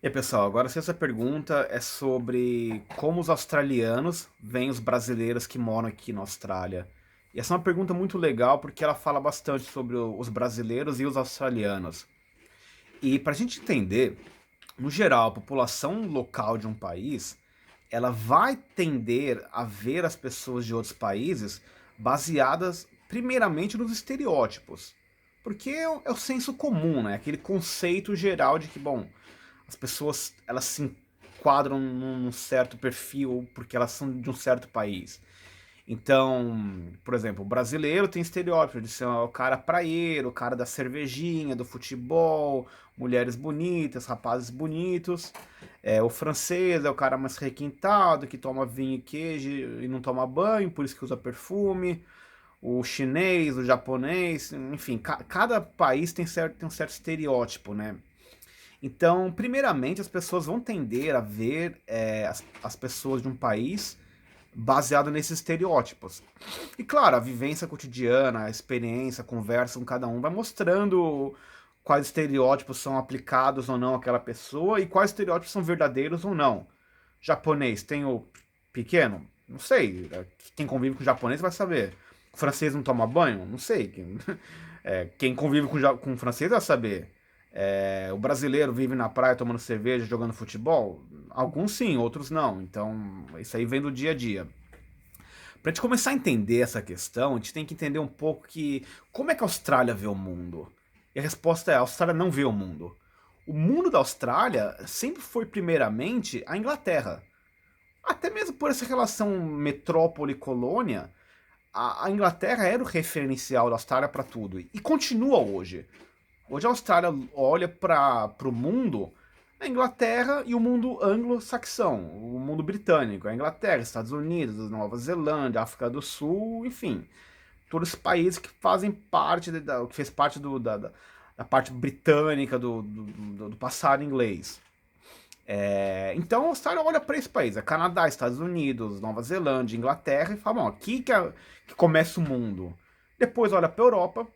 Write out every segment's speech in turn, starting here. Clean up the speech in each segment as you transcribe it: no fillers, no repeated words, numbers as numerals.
E aí, pessoal, agora se essa pergunta é sobre como os australianos veem os brasileiros que moram aqui na Austrália. E essa é uma pergunta muito legal porque ela fala bastante sobre os brasileiros e os australianos. E para a gente entender, no geral, a população local de um país, ela vai tender a ver as pessoas de outros países baseadas primeiramente nos estereótipos. Porque é o senso comum, né? Aquele conceito geral de que, bom, as pessoas elas se enquadram num certo perfil porque elas são de um certo país. Então, por exemplo, o brasileiro tem estereótipo de ser o cara praieiro, o cara da cervejinha, do futebol, mulheres bonitas, rapazes bonitos. O francês é o cara mais requintado, que toma vinho e queijo e não toma banho, por isso que usa perfume. O chinês, o japonês, enfim, cada país tem um certo estereótipo, né? Então, primeiramente, as pessoas vão tender a ver as pessoas de um país baseado nesses estereótipos. E claro, a vivência cotidiana, a experiência, a conversa com cada um vai mostrando quais estereótipos são aplicados ou não àquela pessoa e quais estereótipos são verdadeiros ou não. Japonês tem o pequeno? Não sei. Quem convive com japonês vai saber. O francês não toma banho? Não sei. Quem convive com francês vai saber. O brasileiro vive na praia tomando cerveja, jogando futebol? Alguns sim, outros não. Então, isso aí vem do dia a dia. Pra gente começar a entender essa questão, a gente tem que entender um pouco que como é que a Austrália vê o mundo? E a resposta é: a Austrália não vê o mundo. O mundo da Austrália sempre foi primeiramente a Inglaterra. Até mesmo por essa relação metrópole-colônia, a Inglaterra era o referencial da Austrália para tudo e continua hoje. Hoje a Austrália olha para o mundo, a Inglaterra e o mundo anglo-saxão, o mundo britânico, a Inglaterra, Estados Unidos, Nova Zelândia, África do Sul, enfim, todos os países que fazem parte que fez parte da parte britânica do passado inglês. Então a Austrália olha para esse país, é Canadá, Estados Unidos, Nova Zelândia, Inglaterra e fala, bom, aqui que começa o mundo. Depois olha para a Europa,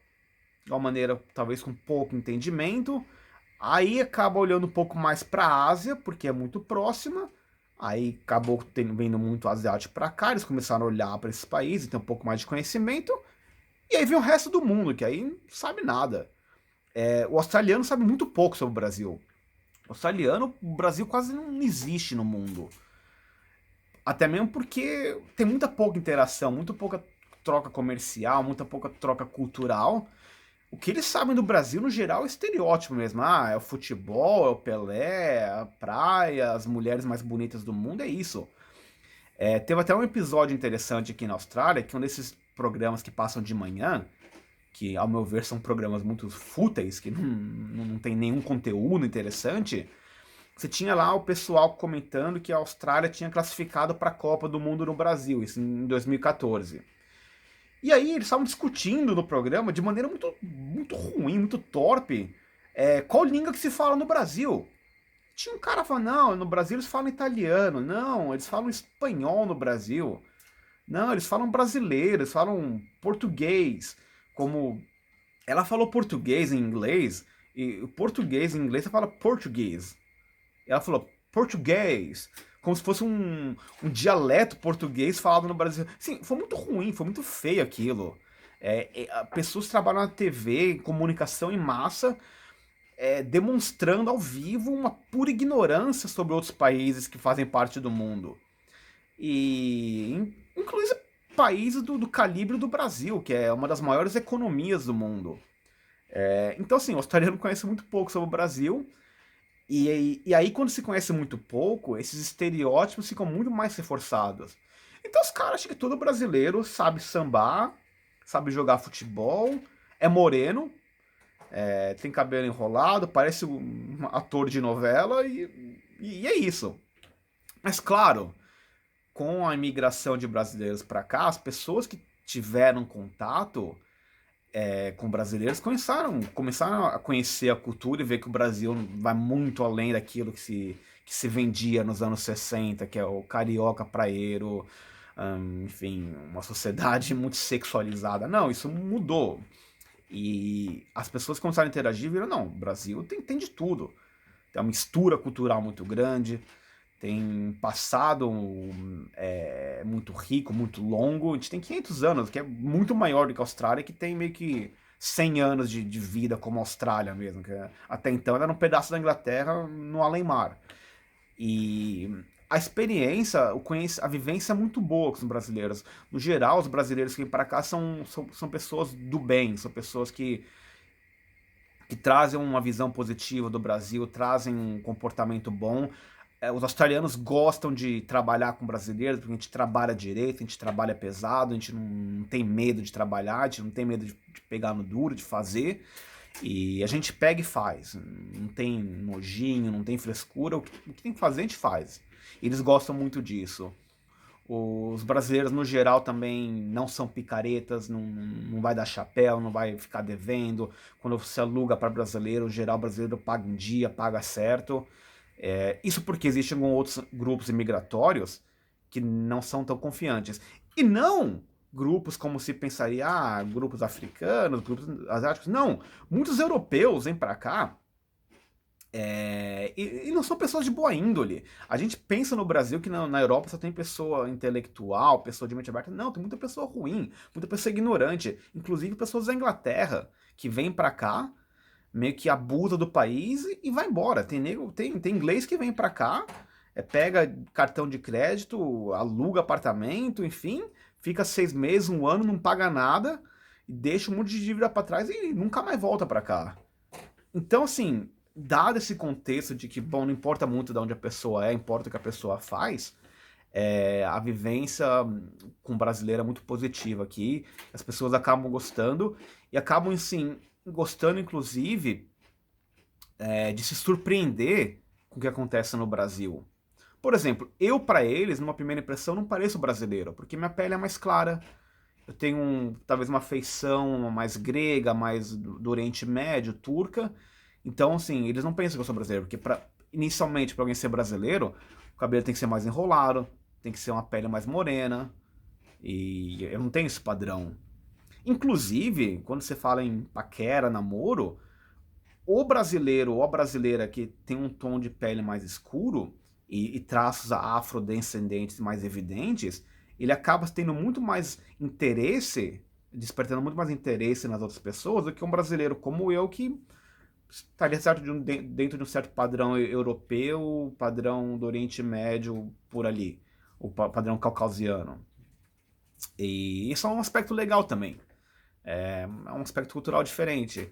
de uma maneira talvez com pouco entendimento. Aí acaba olhando um pouco mais para a Ásia, porque é muito próxima. Aí acabou vendo muito asiático para cá, eles começaram a olhar para esses países, ter um pouco mais de conhecimento. E aí vem o resto do mundo, que aí não sabe nada. O australiano sabe muito pouco sobre o Brasil. O Brasil quase não existe no mundo. Até mesmo porque tem muita pouca interação, muito pouca troca comercial, muita pouca troca cultural. O que eles sabem do Brasil, no geral, é estereótipo mesmo. Ah, é o futebol, é o Pelé, a praia, as mulheres mais bonitas do mundo, é isso. Teve até um episódio interessante aqui na Austrália, que é um desses programas que passam de manhã, que ao meu ver são programas muito fúteis, que não tem nenhum conteúdo interessante. Você tinha lá o pessoal comentando que a Austrália tinha classificado para a Copa do Mundo no Brasil, isso em 2014. E aí eles estavam discutindo no programa de maneira muito ruim, muito torpe, qual língua que se fala no Brasil. Tinha um cara falando, não, no Brasil eles falam italiano, não, eles falam espanhol no Brasil. Não, eles falam brasileiro, eles falam português. Como ela falou português em inglês, e o português em inglês você fala português. Ela falou português, como se fosse um dialeto português falado no Brasil. Sim, foi muito ruim, foi muito feio aquilo. Pessoas que trabalham na TV, em comunicação em massa, demonstrando ao vivo uma pura ignorância sobre outros países que fazem parte do mundo. E inclusive países do calibre do Brasil, que é uma das maiores economias do mundo. Então, assim, o australiano conhece muito pouco sobre o Brasil. E aí, quando se conhece muito pouco, esses estereótipos ficam muito mais reforçados. Então, os caras acham que todo brasileiro sabe sambar, sabe jogar futebol, é moreno, tem cabelo enrolado, parece um ator de novela e é isso. Mas, claro, com a imigração de brasileiros para cá, as pessoas que tiveram contato com brasileiros começaram a conhecer a cultura e ver que o Brasil vai muito além daquilo que se vendia nos anos 60, que é o carioca praieiro, enfim, uma sociedade muito sexualizada. Não, isso mudou. E as pessoas começaram a interagir e viram, não, o Brasil tem de tudo. tem uma mistura cultural muito grande, tem um passado muito rico, muito longo. A gente tem 500 anos, que é muito maior do que a Austrália, que tem meio que 100 anos de vida como a Austrália mesmo, até então era um pedaço da Inglaterra no além-mar. E a experiência, a vivência é muito boa com os brasileiros. No geral, os brasileiros que vêm para cá são pessoas do bem, são pessoas que trazem uma visão positiva do Brasil, trazem um comportamento bom. Os australianos gostam de trabalhar com brasileiros, porque a gente trabalha direito, a gente trabalha pesado, a gente não tem medo de trabalhar, a gente não tem medo de pegar no duro, de fazer. E a gente pega e faz. Não tem nojinho, não tem frescura. O que tem que fazer, a gente faz. Eles gostam muito disso. Os brasileiros, no geral, também não são picaretas, não vai dar chapéu, não vai ficar devendo. Quando você aluga para brasileiro, no geral, o brasileiro paga em dia, paga certo. Isso porque existem alguns outros grupos imigratórios que não são tão confiantes. E não grupos como se pensaria, grupos africanos, grupos asiáticos. Não, muitos europeus vêm para cá e não são pessoas de boa índole. A gente pensa no Brasil que na Europa só tem pessoa intelectual, pessoa de mente aberta. Não, tem muita pessoa ruim, muita pessoa ignorante. Inclusive pessoas da Inglaterra que vêm pra cá, meio que abusa do país e vai embora. Tem inglês que vem pra cá, pega cartão de crédito, aluga apartamento, enfim, fica 6 meses, um ano, não paga nada, e deixa um monte de dívida pra trás e nunca mais volta pra cá. Então, assim, dado esse contexto de que, bom, não importa muito de onde a pessoa importa o que a pessoa faz, a vivência com o brasileiro é muito positiva aqui. As pessoas acabam gostando e acabam, assim, gostando, inclusive, de se surpreender com o que acontece no Brasil. Por exemplo, eu para eles, numa primeira impressão, não pareço brasileiro, porque minha pele é mais clara, eu tenho talvez uma feição mais grega, mais do Oriente Médio, turca. Então, assim, eles não pensam que eu sou brasileiro, porque inicialmente, para alguém ser brasileiro, o cabelo tem que ser mais enrolado, tem que ser uma pele mais morena, e eu não tenho esse padrão. Inclusive, quando você fala em paquera, namoro, o brasileiro ou a brasileira que tem um tom de pele mais escuro e traços afrodescendentes mais evidentes, ele acaba tendo muito mais interesse, despertando muito mais interesse nas outras pessoas do que um brasileiro como eu que estaria certo dentro de um certo padrão europeu, padrão do Oriente Médio por ali, o padrão caucasiano. E isso é um aspecto legal também. É um aspecto cultural diferente.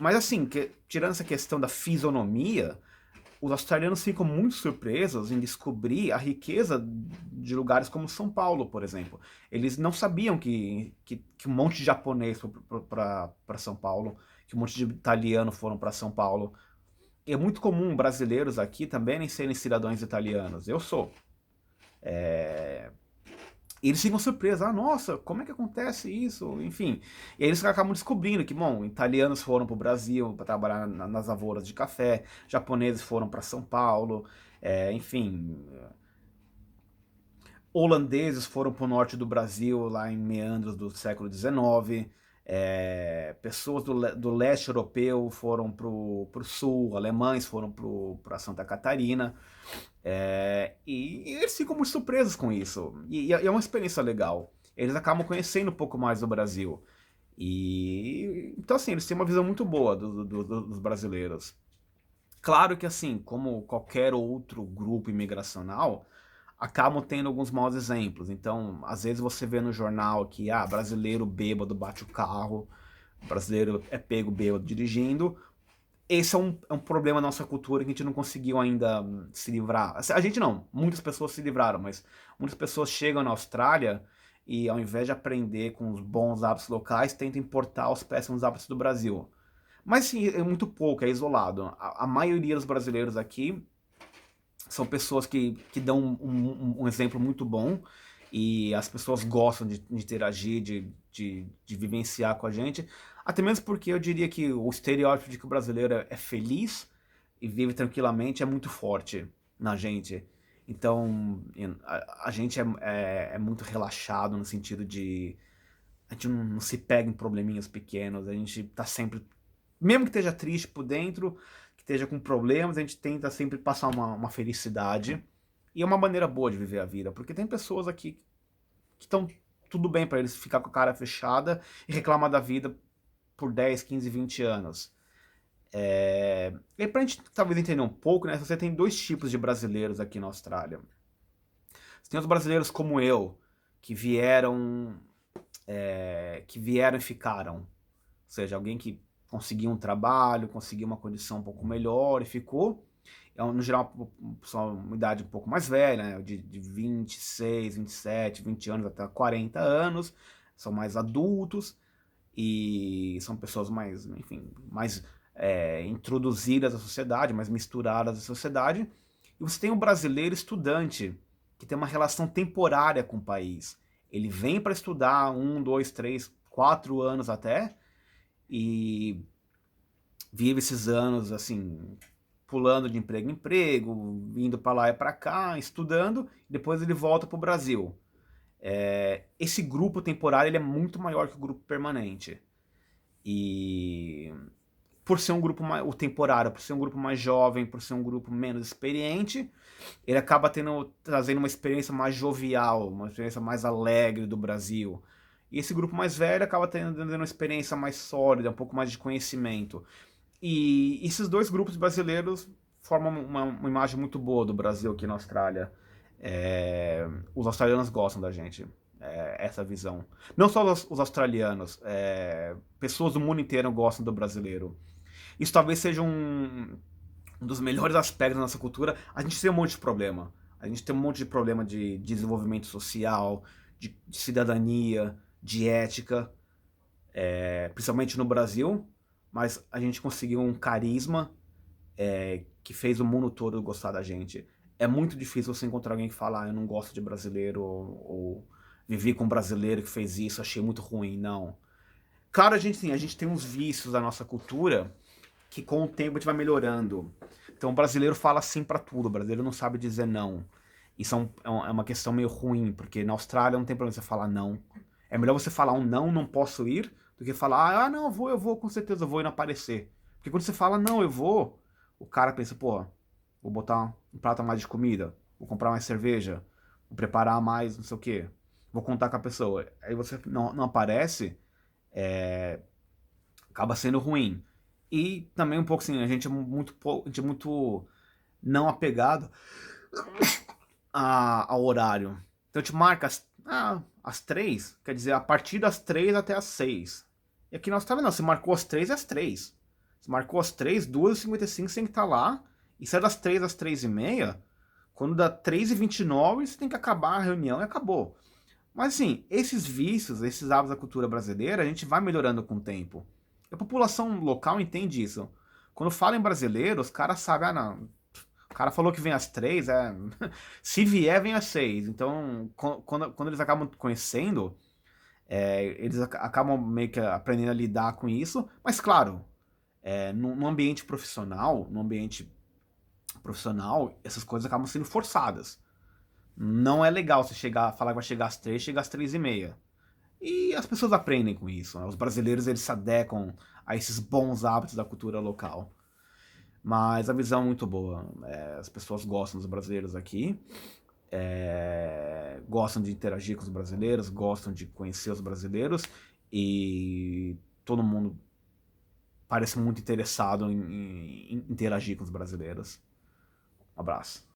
Mas assim, tirando essa questão da fisionomia, os australianos ficam muito surpresos em descobrir a riqueza de lugares como São Paulo, por exemplo. Eles não sabiam que um monte de japonês foi para São Paulo, que um monte de italiano foram para São Paulo. E é muito comum brasileiros aqui também serem cidadãos italianos. Eu sou. E eles ficam surpresos, nossa, como é que acontece isso? Enfim, e aí eles acabam descobrindo que, bom, italianos foram para o Brasil para trabalhar nas lavouras de café, japoneses foram para São Paulo, enfim, holandeses foram para o norte do Brasil, lá em meandros do século XIX, pessoas do leste europeu foram para o sul, alemães foram para Santa Catarina. E eles ficam muito surpresos com isso. E é uma experiência legal. Eles acabam conhecendo um pouco mais do Brasil. Então, assim, eles têm uma visão muito boa dos brasileiros. Claro que, assim, como qualquer outro grupo imigracional, acabam tendo alguns maus exemplos. Então, às vezes você vê no jornal que, brasileiro bêbado bate o carro, brasileiro é pego bêbado dirigindo. Esse é um problema da nossa cultura que a gente não conseguiu ainda se livrar. A gente não, muitas pessoas se livraram, mas muitas pessoas chegam na Austrália e ao invés de aprender com os bons hábitos locais, tentam importar os péssimos hábitos do Brasil. Mas sim, é muito pouco, é isolado. A maioria dos brasileiros aqui são pessoas que dão um exemplo muito bom e as pessoas gostam de interagir, de vivenciar com a gente. Até mesmo porque eu diria que o estereótipo de que o brasileiro é feliz e vive tranquilamente é muito forte na gente. Então, a gente é muito relaxado no sentido de a gente não se pega em probleminhas pequenos, a gente tá sempre, mesmo que esteja triste por dentro, que esteja com problemas, a gente tenta sempre passar uma felicidade. E é uma maneira boa de viver a vida, porque tem pessoas aqui que estão tudo bem para eles ficar com a cara fechada e reclamar da vida por 10, 15, 20 anos. E pra gente talvez entender um pouco, né? Você tem dois tipos de brasileiros aqui na Austrália. Você tem os brasileiros como eu, que vieram e ficaram. Ou seja, alguém que conseguiu um trabalho, conseguiu uma condição um pouco melhor e ficou. É, no geral, uma idade um pouco mais velha, né? De 26, 27, 20 anos até 40 anos. São mais adultos e são pessoas mais, enfim, mais introduzidas à sociedade, mais misturadas à sociedade. E você tem o brasileiro estudante, que tem uma relação temporária com o país. Ele vem para estudar 1, 2, 3, 4 anos até, e vive esses anos assim, pulando de emprego em emprego, indo para lá e para cá, estudando, e depois ele volta para o Brasil. Esse grupo temporário ele é muito maior que o grupo permanente. E por ser um grupo mais, o temporário, por ser um grupo mais jovem, por ser um grupo menos experiente, ele acaba trazendo uma experiência mais jovial, uma experiência mais alegre do Brasil. E esse grupo mais velho acaba tendo uma experiência mais sólida, um pouco mais de conhecimento. E esses dois grupos brasileiros formam uma imagem muito boa do Brasil aqui na Austrália. Os australianos gostam da gente, essa visão. Não só os australianos, pessoas do mundo inteiro gostam do brasileiro. Isso talvez seja um dos melhores aspectos da nossa cultura. A gente tem um monte de problema. A gente tem um monte de problema de desenvolvimento social, de cidadania, de ética, principalmente no Brasil. Mas a gente conseguiu um carisma que fez o mundo todo gostar da gente. É muito difícil você encontrar alguém que fala, eu não gosto de brasileiro, ou vivi com um brasileiro que fez isso, achei muito ruim. Não. Claro, a gente tem uns vícios da nossa cultura que com o tempo a gente vai melhorando. Então o brasileiro fala sim pra tudo, o brasileiro não sabe dizer não. Isso é uma questão meio ruim, porque na Austrália não tem problema você falar não. É melhor você falar um não, não posso ir, do que falar, ah, não, eu vou, com certeza eu vou e não aparecer. Porque quando você fala não, eu vou, o cara pensa, pô, vou botar um prato a mais de comida, vou comprar mais cerveja, vou preparar mais não sei o quê, vou contar com a pessoa. Aí você não aparece, acaba sendo ruim. E também um pouco assim, a gente é muito não apegado ao horário. Então a gente marca às 3, quer dizer, a partir das 3 até as 6. E aqui na Austrália não, você marcou às 3 é às 3. Você marcou às 3, 2h55 você tem que estar lá. E sai das 3 às 3h30, quando dá 3h29 você tem que acabar a reunião e acabou. Mas assim, esses vícios, esses hábitos da cultura brasileira, a gente vai melhorando com o tempo. A população local entende isso. Quando fala em brasileiro, os caras sabem, não, o cara falou que vem às 3, se vier, vem às 6. Então, quando eles acabam conhecendo, eles acabam meio que aprendendo a lidar com isso. Mas claro, no ambiente profissional, essas coisas acabam sendo forçadas. Não é legal você falar que vai chegar às 3, chegar às 3h30. E as pessoas aprendem com isso, né? Os brasileiros eles se adequam a esses bons hábitos da cultura local. Mas a visão é muito boa. As pessoas gostam dos brasileiros aqui, gostam de interagir com os brasileiros, gostam de conhecer os brasileiros e todo mundo parece muito interessado em interagir com os brasileiros. Um abraço.